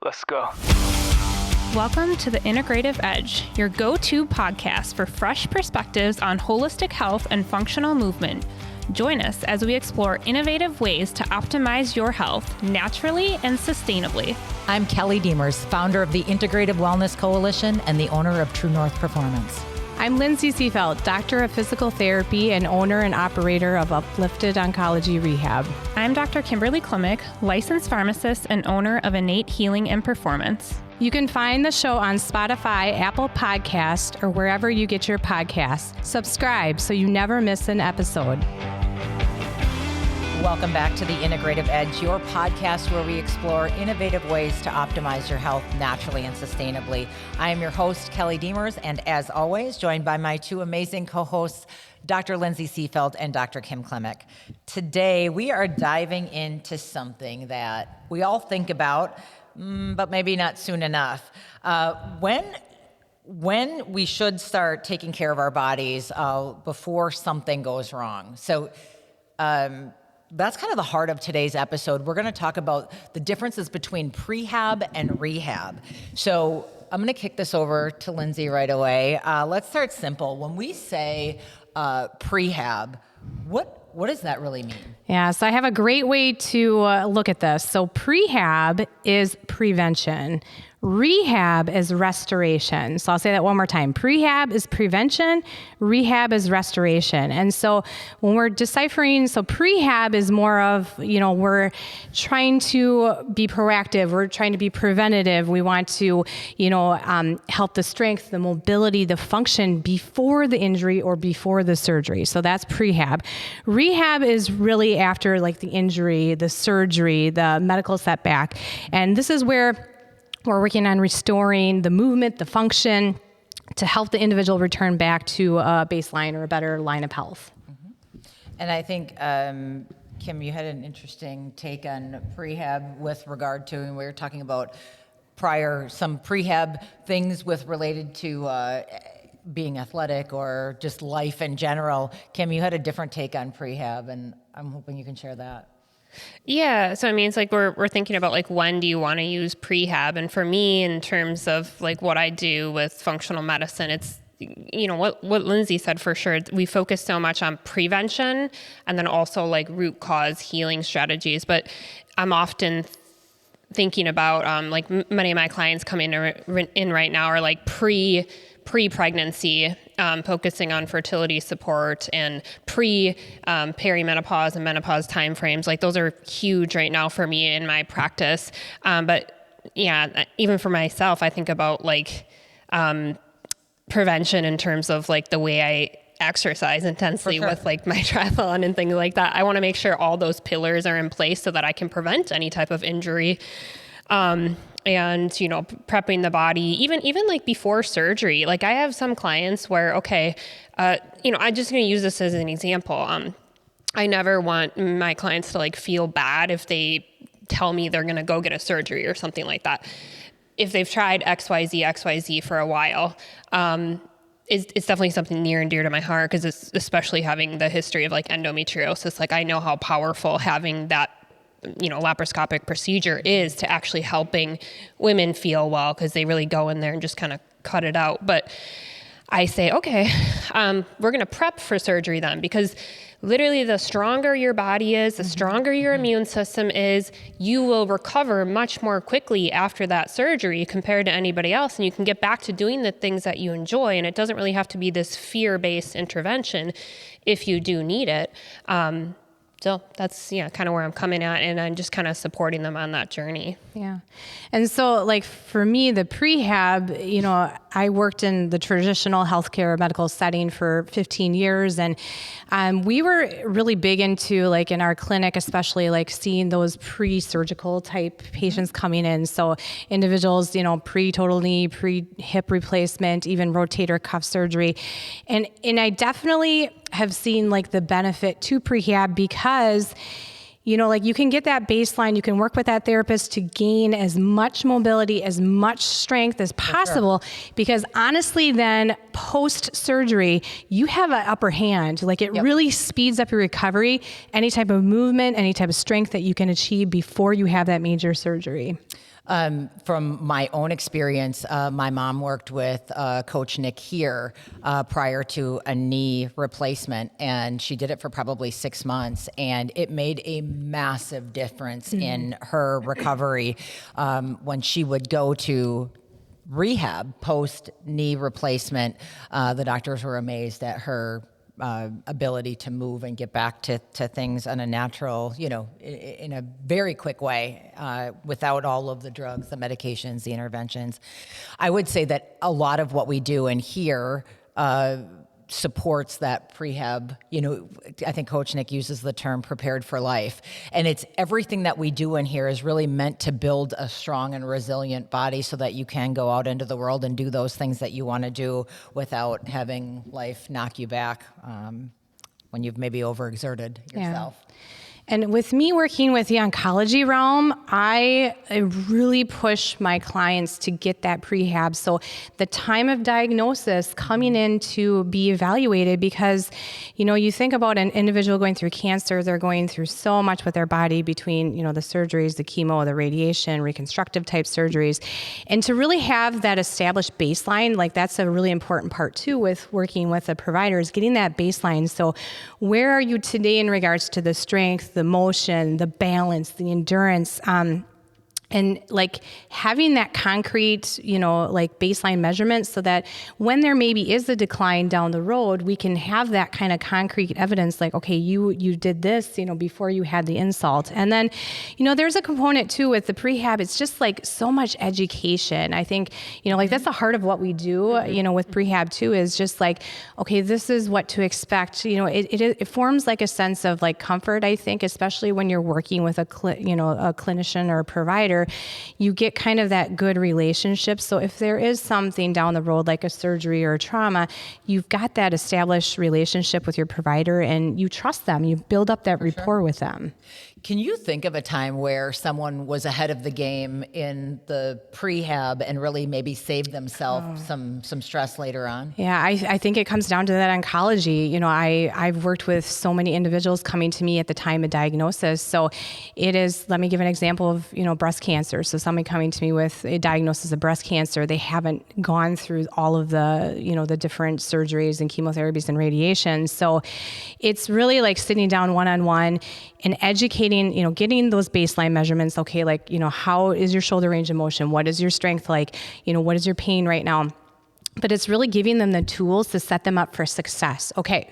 Let's go. Welcome to the Integrative Edge, your go-to podcast for fresh perspectives on holistic health and functional movement. Join us as we explore innovative ways to optimize your health naturally and sustainably. I'm Kelly Demers, founder of the Integrative Wellness Coalition and the owner of True North Performance. I'm Lindsay Seefeld, doctor of physical therapy and owner and operator of Uplifted Oncology Rehab. I'm Dr. Kimberly Klimek, licensed pharmacist and owner of Innate Healing and Performance. You can find the show on Spotify, Apple Podcast, or wherever you get your podcasts. Subscribe so you never miss an episode. Welcome back to the Integrative Edge, your podcast where we explore innovative ways to optimize your health naturally and sustainably. I am your host, Kelly Demers, and as always, joined by my two amazing co-hosts, Dr. Lindsay Seefeld and Dr. Kim Klimek. Today, we are diving into something that we all think about, but maybe not soon enough. When we should start taking care of our bodies before something goes wrong. So that's kind of the heart of today's episode. We're going to talk about the differences between prehab and rehab. So I'm going to kick this over to Lindsay right away. Let's start simple. When we say prehab, what does that really mean? Yeah, so I have a great way to look at this. So prehab is prevention. Rehab is restoration. So I'll say that one more time. Prehab is prevention. Rehab is restoration. And so when we're deciphering, so prehab is more of, we're trying to be proactive. We're trying to be preventative. We want to, help the strength, the mobility, the function before the injury or before the surgery. So that's prehab. Rehab is really after like the injury, the surgery, the medical setback. And this is where we're working on restoring the movement, the function, to help the individual return back to a baseline or a better line of health. Mm-hmm. And I think, Kim, you had an interesting take on prehab with regard to, and we were talking about some prehab things related to being athletic or just life in general. Kim, you had a different take on prehab, and I'm hoping you can share that. Yeah. So, I mean, it's like we're thinking about like, when do you want to use prehab? And for me, in terms of like what I do with functional medicine, it's, what Lindsay said for sure. We focus so much on prevention and then also like root cause healing strategies. But I'm often thinking about like many of my clients coming in right now are like pre-pregnancy, focusing on fertility support and perimenopause and menopause timeframes. Like those are huge right now for me in my practice. But yeah, even for myself, I think about like prevention in terms of like the way I exercise intensely with like my triathlon and things like that. I want to make sure all those pillars are in place so that I can prevent any type of injury. And, prepping the body, even like before surgery. Like I have some clients where, I'm just going to use this as an example. I never want my clients to like feel bad if they tell me they're going to go get a surgery or something like that. If they've tried XYZ for a while, it's definitely something near and dear to my heart because it's especially having the history of like endometriosis. Like I know how powerful having that laparoscopic procedure is to actually helping women feel well because they really go in there and just kind of cut it out. But I say, okay, we're going to prep for surgery then, because literally the stronger your body is, the stronger your immune system is, you will recover much more quickly after that surgery compared to anybody else. And you can get back to doing the things that you enjoy. And it doesn't really have to be this fear-based intervention if you do need it. So that's, kind of where I'm coming at, and I'm just kind of supporting them on that journey. Yeah. And so like for me, the prehab, I worked in the traditional healthcare medical setting for 15 years. And we were really big into like in our clinic, especially like seeing those pre-surgical type patients coming in. So individuals, pre-total knee, pre-hip replacement, even rotator cuff surgery. And I definitely have seen like the benefit to prehab because like you can get that baseline, you can work with that therapist to gain as much mobility, as much strength as possible, because honestly then post-surgery, you have an upper hand. Like it really speeds up your recovery, any type of movement, any type of strength that you can achieve before you have that major surgery. From my own experience, my mom worked with Coach Nick here prior to a knee replacement, and she did it for probably 6 months, and it made a massive difference in her recovery when she would go to rehab post knee replacement. The doctors were amazed at her ability to move and get back to things on a natural, in a very quick way, without all of the drugs, the medications, the interventions. I would say that a lot of what we do in here supports that prehab. I think Coach Nick uses the term prepared for life. And it's everything that we do in here is really meant to build a strong and resilient body so that you can go out into the world and do those things that you want to do without having life knock you back when you've maybe overexerted yourself. Yeah. And with me working with the oncology realm, I really push my clients to get that prehab. So the time of diagnosis coming in to be evaluated, because, you think about an individual going through cancer, they're going through so much with their body between, the surgeries, the chemo, the radiation, reconstructive type surgeries. And to really have that established baseline, like that's a really important part too with working with a provider, is getting that baseline. So where are you today in regards to the strength, the motion, the balance, the endurance, and like having that concrete, like baseline measurement so that when there maybe is a decline down the road, we can have that kind of concrete evidence like, okay, you did this, before you had the insult. And then, there's a component too with the prehab. It's just like so much education. I think, like that's the heart of what we do, with prehab too, is just like, okay, this is what to expect. It forms like a sense of like comfort, I think, especially when you're working with a clinician or a provider. You get kind of that good relationship. So if there is something down the road, like a surgery or a trauma, you've got that established relationship with your provider and you trust them. You build up that rapport with them. Can you think of a time where someone was ahead of the game in the prehab and really maybe saved themselves some stress later on? Yeah, I think it comes down to that oncology. I've worked with so many individuals coming to me at the time of diagnosis. So it is, let me give an example of, breast cancer. So somebody coming to me with a diagnosis of breast cancer, they haven't gone through all of the, the different surgeries and chemotherapies and radiation. So it's really like sitting down one-on-one and educating, getting those baseline measurements. Okay, like, how is your shoulder range of motion? What is your strength like? What is your pain right now? But it's really giving them the tools to set them up for success. Okay,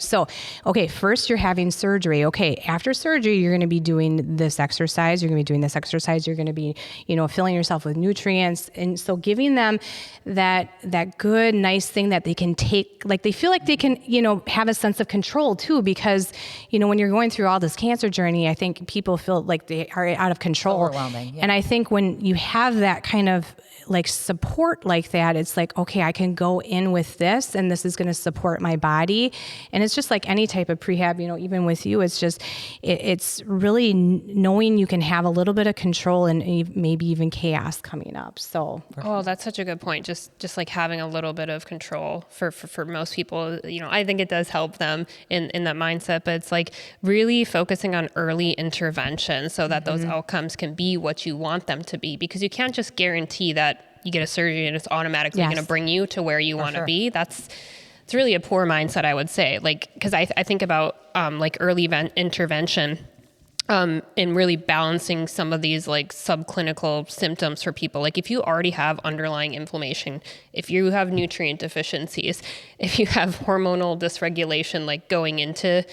first you're having surgery. Okay, after surgery, you're gonna be doing this exercise, you're gonna be doing this exercise, you're gonna be, filling yourself with nutrients. And so giving them that good, nice thing that they can take, like they feel like they can, have a sense of control too, because, when you're going through all this cancer journey, I think people feel like they are out of control. Overwhelming. Yeah. And I think when you have that kind of like support like that, it's like, okay, I can go in with this and this is going to support my body. And it's just like any type of prehab, even with you, it's just, it's really knowing you can have a little bit of control and maybe even chaos coming up. So, that's such a good point. Just like having a little bit of control for most people, I think it does help them in that mindset, but it's like really focusing on early intervention so that those outcomes can be what you want them to be, because you can't just guarantee that you get a surgery and it's automatically going to bring you to where you want to be. It's really a poor mindset, I would say. Like, because I think about like early intervention and really balancing some of these like subclinical symptoms for people. Like if you already have underlying inflammation, if you have nutrient deficiencies, if you have hormonal dysregulation, like going into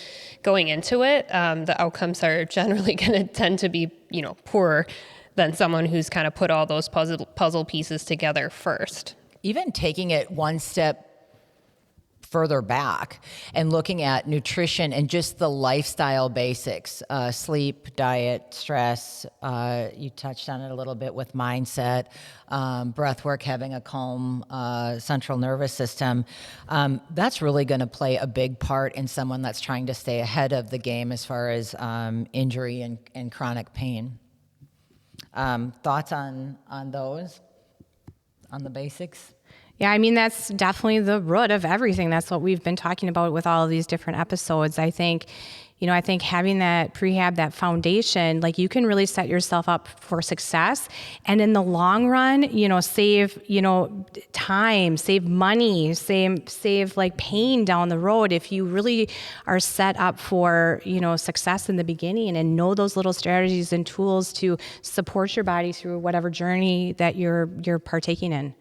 it, the outcomes are generally going to tend to be, poorer than someone who's kind of put all those puzzle pieces together first. Even taking it one step further back and looking at nutrition and just the lifestyle basics, sleep, diet, stress. You touched on it a little bit with mindset, breath work, having a calm central nervous system. That's really going to play a big part in someone that's trying to stay ahead of the game as far as injury and chronic pain. Thoughts on those, on the basics? Yeah, I mean, that's definitely the root of everything. That's what we've been talking about with all of these different episodes. I think having that prehab, that foundation, like you can really set yourself up for success. And in the long run, save, time, save money, save like pain down the road. If you really are set up for, success in the beginning and know those little strategies and tools to support your body through whatever journey that you're partaking in.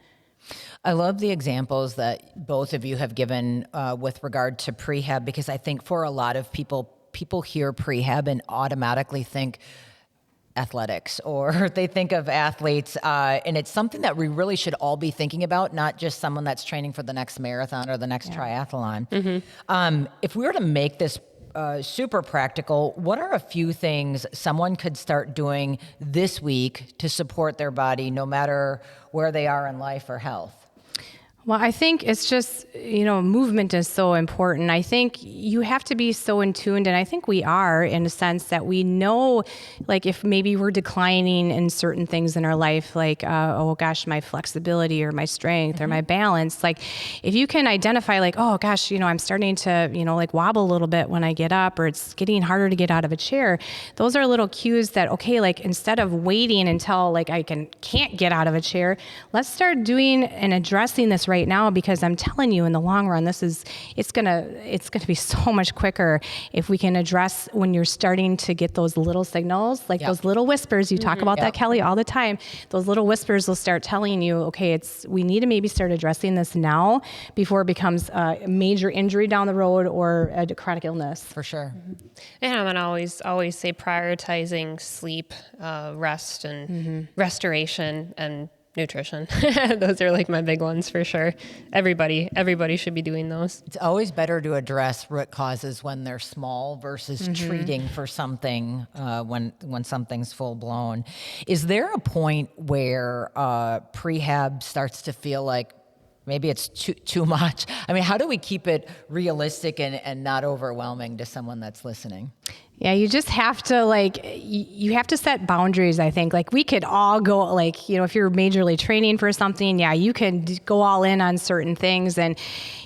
I love the examples that both of you have given with regard to prehab, because I think for a lot of people hear prehab and automatically think athletics, or they think of athletes, and it's something that we really should all be thinking about, not just someone that's training for the next marathon or the next triathlon. Mm-hmm. If we were to make this super practical, what are a few things someone could start doing this week to support their body, no matter where they are in life or health? Well, I think it's just, movement is so important. I think you have to be so in tuned, and I think we are, in a sense that we know, like if maybe we're declining in certain things in our life, like, oh gosh, my flexibility or my strength or my balance. Like if you can identify like, oh gosh, I'm starting to, like wobble a little bit when I get up, or it's getting harder to get out of a chair. Those are little cues that, okay, like instead of waiting until like I can't get out of a chair, let's start doing and addressing this right now, because I'm telling you, in the long run, it's gonna be so much quicker if we can address when you're starting to get those little signals, like those little whispers. You talk about that, Kelly, all the time. Those little whispers will start telling you, okay, we need to maybe start addressing this now before it becomes a major injury down the road or a chronic illness. For sure. Yeah, I'm gonna always say prioritizing sleep, rest, and restoration and nutrition. Those are like my big ones for sure. Everybody should be doing those. It's always better to address root causes when they're small versus treating for something when something's full blown. Is there a point where prehab starts to feel like maybe it's too much? I mean, how do we keep it realistic and not overwhelming to someone that's listening? Yeah, you just have to you have to set boundaries, I think. Like we could all go if you're majorly training for something, you can go all in on certain things. And,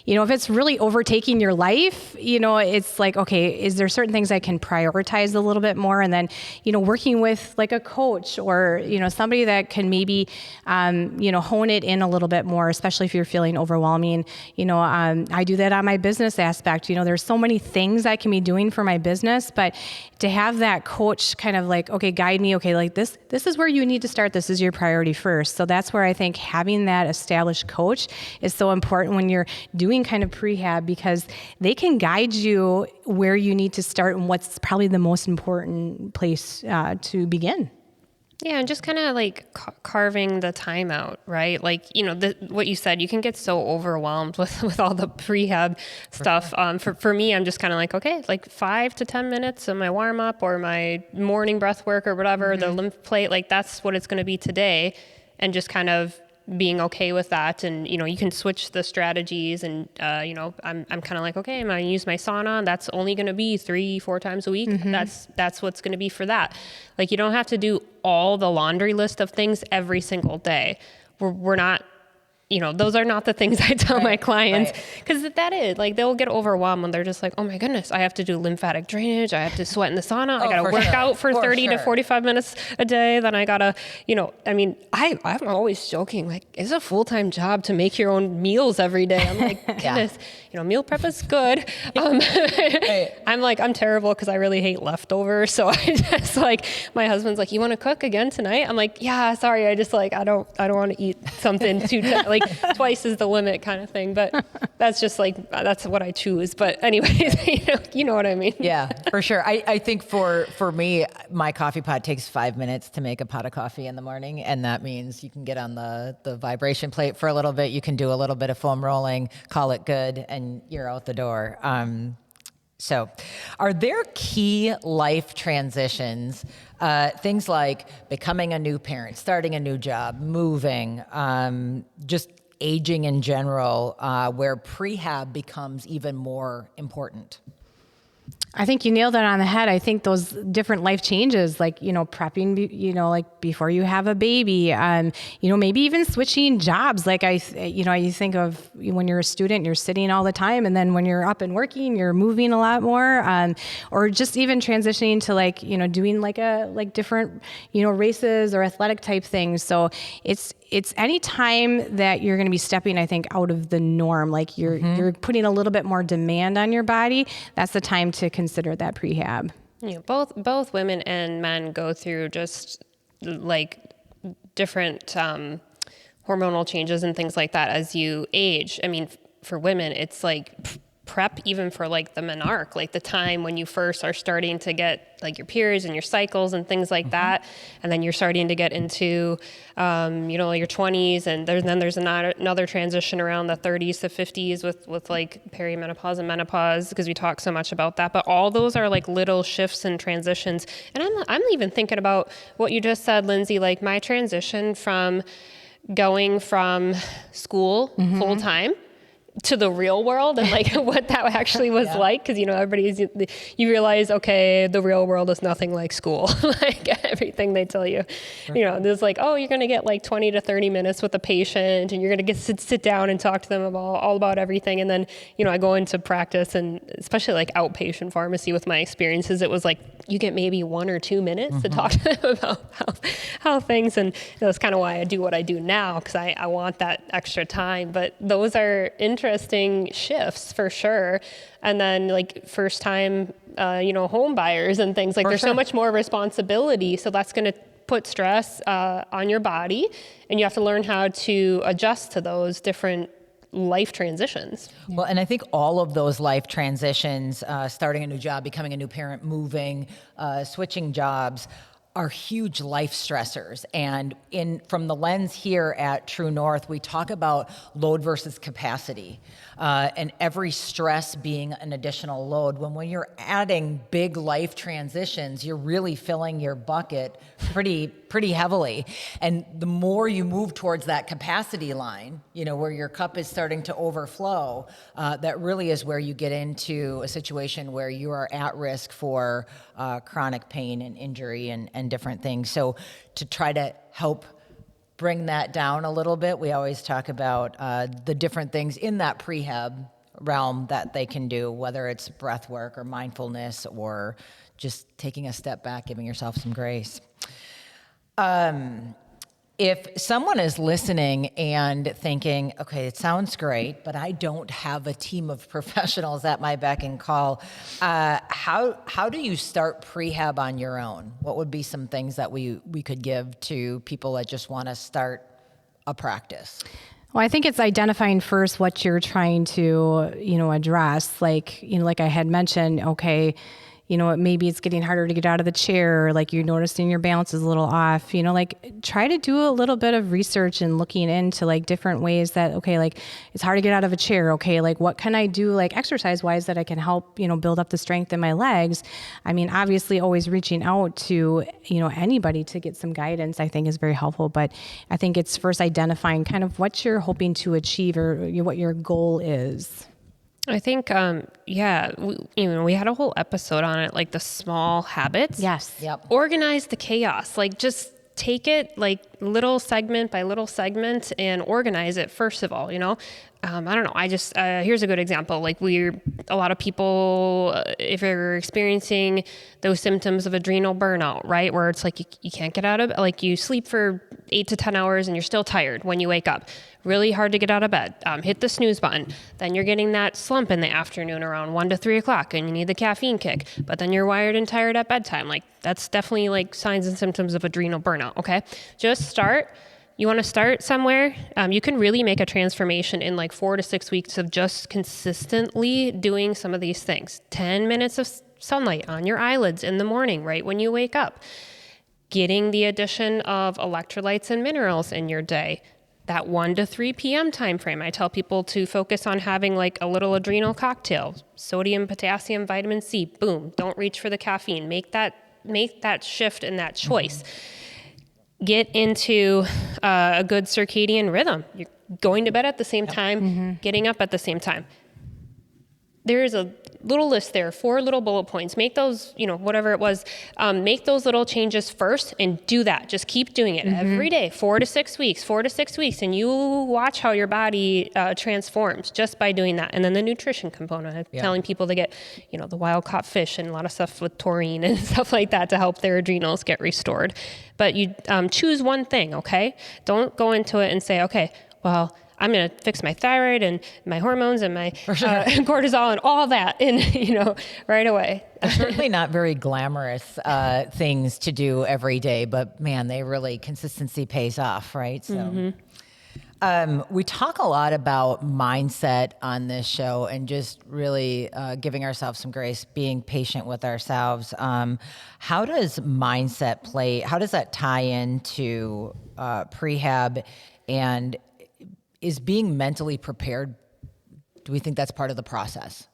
if it's really overtaking your life, it's like, okay, is there certain things I can prioritize a little bit more? And then, working with like a coach or, somebody that can maybe, hone it in a little bit more, especially if you're feeling overwhelming. I do that on my business aspect. There's so many things I can be doing for my business, but to have that coach kind of like, okay, guide me, okay, like this is where you need to start. This is your priority first. So that's where I think having that established coach is so important when you're doing kind of prehab, because they can guide you where you need to start and what's probably the most important place to begin. Yeah, and just kind of like carving the time out, right? Like, what you said, you can get so overwhelmed with all the prehab stuff. For me, I'm just kind of like, okay, like 5 to 10 minutes of my warm up or my morning breath work or whatever, the lymph plate, like that's what it's going to be today. And just kind of being okay with that. And, you can switch the strategies and, I'm kind of like, okay, I'm going to use my sauna. That's only going to be 3-4 times a week. That's what's going to be for that. Like, you don't have to do all the laundry list of things every single day. We're not, those are not the things I tell my clients, because that is like, they'll get overwhelmed when they're just like, oh my goodness, I have to do lymphatic drainage. I have to sweat in the sauna. I got to work out for 30 to 45 minutes a day. Then I got to, I'm always joking, like, it's a full-time job to make your own meals every day. I'm like, goodness, meal prep is good. I'm terrible because I really hate leftovers. So I just my husband's like, you want to cook again tonight? I'm like, yeah, sorry. I just I don't want to eat something too, twice is the limit kind of thing. But that's just that's what I choose. But anyways, you know what I mean? Yeah, for sure. I think for me, my coffee pot takes 5 minutes to make a pot of coffee in the morning. And that means you can get on the vibration plate for a little bit. You can do a little bit of foam rolling, call it good, and you're out the door. So are there key life transitions, things like becoming a new parent, starting a new job, moving, just aging in general, where prehab becomes even more important? I think you nailed that on the head. I think those different life changes, like, prepping, like before you have a baby, maybe even switching jobs. Like you think of when you're a student, you're sitting all the time. And then when you're up and working, you're moving a lot more, or just even transitioning to doing different, races or athletic type things. So it's any time that you're going to be stepping, I think, out of the norm, like you're putting a little bit more demand on your body. That's the time to consider that prehab. Yeah, both women and men go through just like different hormonal changes and things like that as you age. I mean, for women, it's like prep even for like the menarche, like the time when you first are starting to get like your periods and your cycles and things like that. And then you're starting to get into, your 20s, and then there's another transition around the 30s to 50s with like perimenopause and menopause, because we talk so much about that. But all those are like little shifts and transitions. And I'm even thinking about what you just said, Lindsay, like my transition from going from school full time to the real world and like what that actually was like. Cause you realize, okay, the real world is nothing like school. Like everything they tell you, there's like, oh, you're going to get like 20 to 30 minutes with a patient and you're going to sit down and talk to them about all about everything. And then, I go into practice, and especially like outpatient pharmacy with my experiences, it was like, you get maybe 1 or 2 minutes to talk to them about how things, and that's kind of why I do what I do now. Cause I want that extra time, but those are interesting shifts for sure. And then like first time, home buyers and things like so much more responsibility. So that's going to put stress on your body, and you have to learn how to adjust to those different life transitions. Well, and I think all of those life transitions, starting a new job, becoming a new parent, moving, switching jobs, are huge life stressors. And from the lens here at True North, we talk about load versus capacity, and every stress being an additional load. When you're adding big life transitions, you're really filling your bucket pretty heavily. And the more you move towards that capacity line, where your cup is starting to overflow, that really is where you get into a situation where you are at risk for chronic pain and injury and different things. So to try to help bring that down a little bit, we always talk about the different things in that prehab realm that they can do, whether it's breath work or mindfulness or just taking a step back, giving yourself some grace. If someone is listening and thinking, okay, it sounds great, but I don't have a team of professionals at my beck and call, how do you start prehab on your own? What would be some things that we could give to people that just want to start a practice? Well, I think it's identifying first what you're trying to, address. Like I had mentioned, okay, maybe it's getting harder to get out of the chair, or like you're noticing your balance is a little off, try to do a little bit of research and looking into like different ways that, okay, like it's hard to get out of a chair. Okay. Like what can I do like exercise wise that I can help, build up the strength in my legs? I mean, obviously always reaching out to, anybody to get some guidance, I think is very helpful. But I think it's first identifying kind of what you're hoping to achieve or what your goal is. I think, we had a whole episode on it, like the small habits. Yes. Yep. Organize the chaos. Like just take it like little segment by little segment and organize it first of all, I don't know. I just, here's a good example. Like a lot of people, if you're experiencing those symptoms of adrenal burnout, right? Where it's like, you can't get out of, like you sleep for 8 to 10 hours and you're still tired when you wake up. Really hard to get out of bed. Hit the snooze button. Then you're getting that slump in the afternoon around 1 to 3 o'clock and you need the caffeine kick, but then you're wired and tired at bedtime. Like that's definitely like signs and symptoms of adrenal burnout. Okay. Just start. You want to start somewhere. You can really make a transformation in like 4 to 6 weeks of just consistently doing some of these things. 10 minutes of sunlight on your eyelids in the morning, right when you wake up. Getting the addition of electrolytes and minerals in your day. That 1 to 3 p.m. time frame, I tell people to focus on having like a little adrenal cocktail, sodium, potassium, vitamin C, boom. Don't reach for the caffeine. Make that shift and that choice. Get into a good circadian rhythm. You're going to bed at the same time, getting up at the same time. There is a little list there, 4 little bullet points. Make those, whatever it was, make those little changes first and do that. Just keep doing it every day, 4 to 6 weeks, and you watch how your body transforms just by doing that. And then the nutrition component, I'm telling people to get, the wild caught fish and a lot of stuff with taurine and stuff like that to help their adrenals get restored. But you choose one thing, okay? Don't go into it and say, okay, well, I'm going to fix my thyroid and my hormones and my cortisol and all that right away. They're certainly not very glamorous things to do every day, but man, consistency pays off, right? So we talk a lot about mindset on this show and just really giving ourselves some grace, being patient with ourselves. How does mindset play? How does that tie into prehab, and is being mentally prepared, do we think that's part of the process?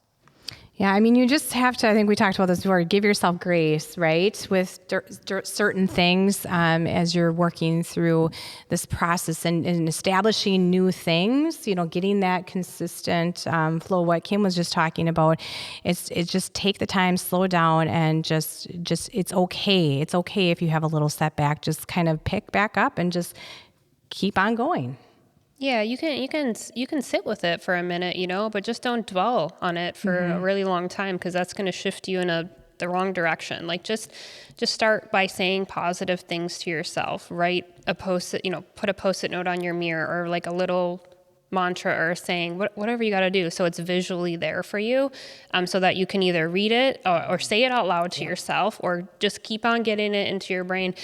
Yeah, I mean, you just have to, I think we talked about this before, give yourself grace, right? With certain things as you're working through this process and establishing new things, getting that consistent flow. What Kim was just talking about, it's just take the time, slow down, and just it's okay. It's okay if you have a little setback, just kind of pick back up and just keep on going. Yeah, you can sit with it for a minute, but just don't dwell on it for a really long time, because that's going to shift you in the wrong direction. Like just start by saying positive things to yourself. Write a post-it, put a post-it note on your mirror, or like a little mantra, or saying whatever you got to do, so it's visually there for you, so that you can either read it or say it out loud to yourself, or just keep on getting it into your brain.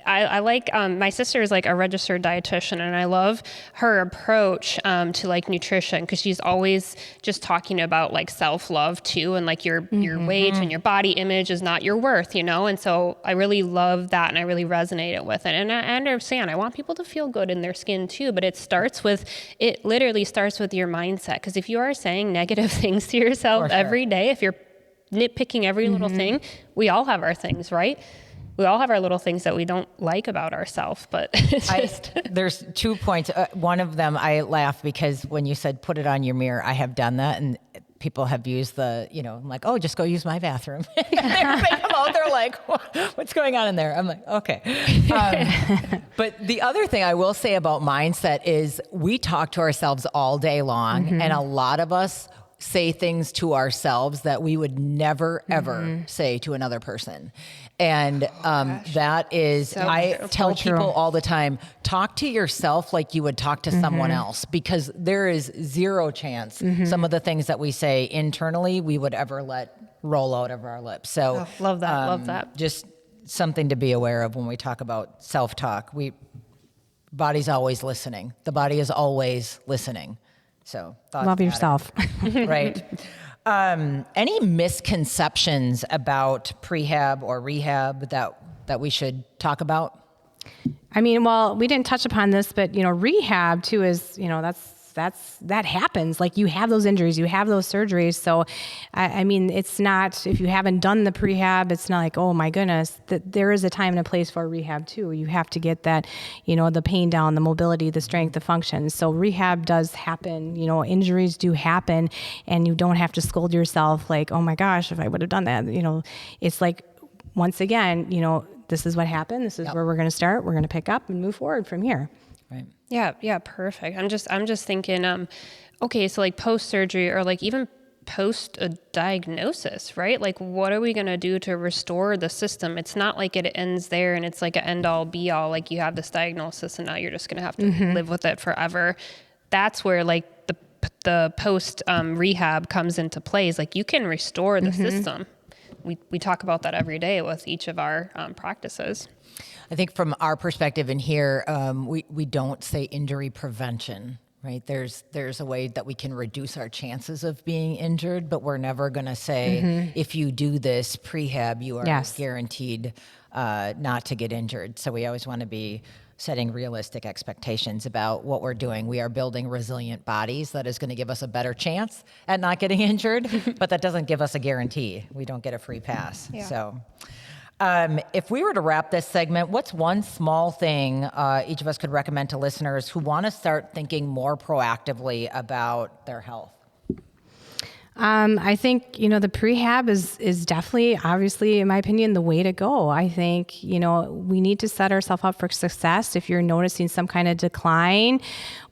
I like, my sister is like a registered dietitian, and I love her approach to like nutrition, because she's always just talking about like self-love too, and like your weight and your body image is not your worth, and so I really love that, and I really resonated with it. And I understand, I want people to feel good in their skin too, but it literally starts with your mindset, because if you are saying negative things to yourself every day, if you're nitpicking every little thing, we all have our things, right? We all have our little things that we don't like about ourselves, but there's 2 points. One of them, I laugh because when you said put it on your mirror, I have done that, and people have used I'm like, oh, just go use my bathroom. They come out, they're like, what's going on in there? I'm like, okay. But the other thing I will say about mindset is we talk to ourselves all day long, and a lot of us say things to ourselves that we would never, ever say to another person. And that is, I tell people all the time, talk to yourself like you would talk to someone else, because there is zero chance some of the things that we say internally we would ever let roll out of our lips. So love that. Just something to be aware of when we talk about self-talk. Body's always listening. The body is always listening. So love yourself. Right. Any misconceptions about prehab or rehab that we should talk about? I mean, well, we didn't touch upon this, but rehab too is, that happens. Like, you have those injuries, you have those surgeries. So, I mean, it's not, if you haven't done the prehab, it's not like, oh my goodness, there is a time and a place for rehab too. You have to get that, the pain down, the mobility, the strength, the function. So rehab does happen, injuries do happen, and you don't have to scold yourself like, oh my gosh, if I would have done that, it's like, once again, this is what happened. This is where we're going to start. We're going to pick up and move forward from here. Right. Yeah, perfect. I'm just thinking, okay, so like post-surgery, or like even post a diagnosis, right? Like, what are we going to do to restore the system? It's not like it ends there and it's like an end all be all, like you have this diagnosis and now you're just going to have to live with it forever. That's where like the post rehab comes into play, is like you can restore the system. We talk about that every day with each of our practices. I think from our perspective in here, we don't say injury prevention, right? There's a way that we can reduce our chances of being injured, but we're never going to say, if you do this prehab, you are guaranteed not to get injured. So we always want to be setting realistic expectations about what we're doing. We are building resilient bodies that is going to give us a better chance at not getting injured, but that doesn't give us a guarantee. We don't get a free pass. Yeah. So if we were to wrap this segment, what's one small thing each of us could recommend to listeners who want to start thinking more proactively about their health? I think, the prehab is definitely, obviously, in my opinion, the way to go. I think, we need to set ourselves up for success. If you're noticing some kind of decline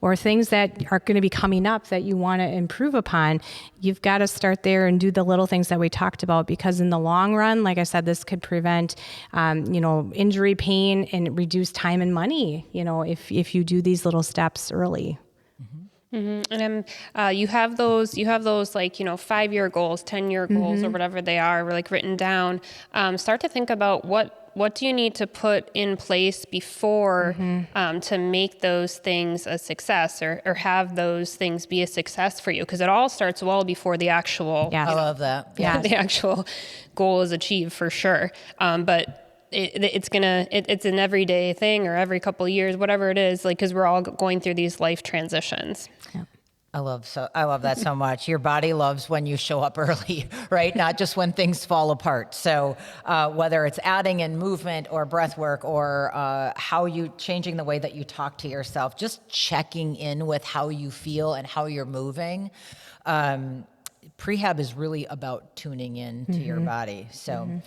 or things that are going to be coming up that you want to improve upon, you've got to start there and do the little things that we talked about, because in the long run, like I said, this could prevent, injury, pain, and reduce time and money, if you do these little steps early. Mm-hmm. And you have those like, 5-year goals, 10-year goals, or whatever they are, like written down. Start to think about what do you need to put in place before to make those things a success, or have those things be a success for you, because it all starts well before the actual. I love that. Yeah, the actual goal is achieved for sure. But it's an everyday thing, or every couple of years, whatever it is, like, because we're all going through these life transitions. Yeah. I love that so much. Your body loves when you show up early, right? Not just when things fall apart. So whether it's adding in movement or breath work, or how you changing the way that you talk to yourself, just checking in with how you feel and how you're moving. Prehab is really about tuning in to your body. So.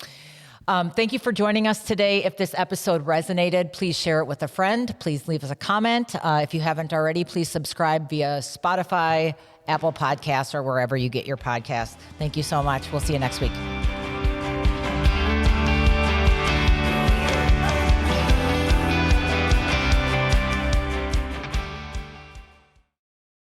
Thank you for joining us today. If this episode resonated, please share it with a friend. Please leave us a comment. If you haven't already, please subscribe via Spotify, Apple Podcasts, or wherever you get your podcasts. Thank you so much. We'll see you next week.